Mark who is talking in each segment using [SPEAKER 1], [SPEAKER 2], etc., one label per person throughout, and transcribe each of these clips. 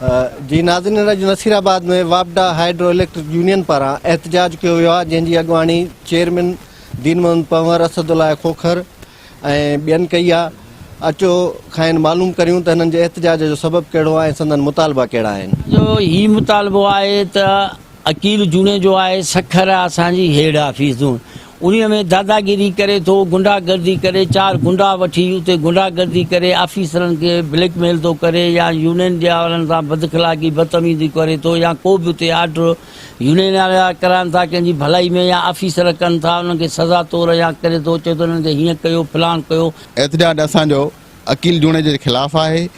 [SPEAKER 1] जी नाज़रीन, अॼु नसीराबाद में वापडा हाइड्रो इलेक्ट्रिक यूनियन पारां एहतजाज कयो वियो आहे, जंहिंजी अॻुवाणी चेयरमैन दीन मोहम्मद पंवर, असदुल्ला खोखर ऐं ॿियनि कई आहे। अचो खाइन मालूम करियूं त हिननि जे एहतजाज जो सबबु कहिड़ो आहे ऐं संदन मुतालबा कहिड़ा आहिनि।
[SPEAKER 2] जो ही मुतालबो आहे त अकील जूने जो आहे सखर असांजी हेड ऑफिसूं उन में दादागिरी करे थो, गुंडागर्दी करे, 4 गुंडा वठी उते गुंडागर्दी करे ऑफिसरनि खे ब्लैकमेल थो करे या यूनियन जे वारनि सां बदखलाक़ी बदतमीज़ी करे थो या को बि उते आर्डर यूनियन वारा कराइनि था कंहिंजी भलाई में या ऑफिसर कनि था उन्हनि खे सज़ा तौर या करे थो, चए थो उन्हनि खे हीअं कयो प्लान कयो।
[SPEAKER 3] एहतजाज असांजो अकील जूने जे ख़िलाफ़ु आहे,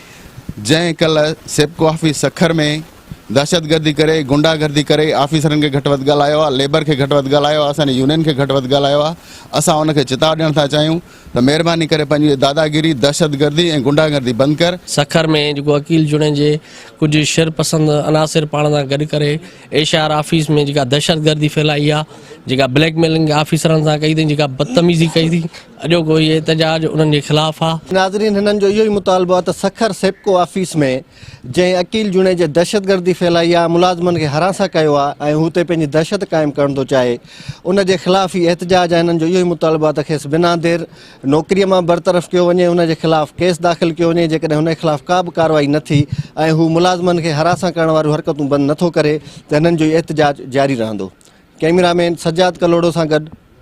[SPEAKER 3] जंहिं कल्ह सेप्को ऑफिस सखर में दहशतगर्दी करे, गुंडागर्दी करे ऑफिसरनि खे घटि वधि ॻाल्हायो आहे, लेबर खे घटि वधि ॻाल्हायो आहे, असांजे यूनियन खे घटि वधि ॻाल्हायो आहे। असां उनखे चिताव ॾियण था चाहियूं त महिरबानी करे पंहिंजी दादागिरी, दहशतगर्दी ऐं गुंडागर्दी बंदि कर।
[SPEAKER 4] सखर में जेको अकील जुड़े जे कुझु शरपसंद अनासिर पाण सां गॾु करे एशआर ऑफिस में जेका दहशतगर्दी फैलाई आहे, जेका ब्लैकमेलिंग ऑफिसरनि सां कई अथई, जेका बदतमीज़ी कई अथई, अॼोको इहे एहतजाज उन्हनि जे ख़िलाफ़ु आहे।
[SPEAKER 1] नाज़रीन, हिननि जो इहो ई मुतालबो आहे त सखर सेप्को ऑफिस में जंहिं अकील जुड़े जे दहशतगर्दी फैलाई आहे, मुलाज़िमनि खे हरासा कयो आहे ऐं हुते पंहिंजी दहशत क़ाइमु करणु थो चाहे, उन जे ख़िलाफ़ु ई एहतजाज आहे। हिननि जो इहो ई मुतालबो आहे त खेसि बिना देर नौकरीअ मां बरतरफ़ कयो वञे, उन जे ख़िलाफ़ु केस दाख़िल कयो वञे। जेकॾहिं हुन जे ख़िलाफ़ु का बि कार्रवाई न थी ऐं हू मुलाज़िमनि खे हरासा करण वारियूं हरकतूं बंदि नथो करे त हिननि जो एहतजाज जारी रहंदो। कैमरामैन सज्जाद कलोड़ो सां गॾु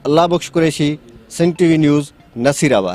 [SPEAKER 1] अल्लाह बख्श कुरैशी, सिंध टीवी न्यूज़, नसीराबाद।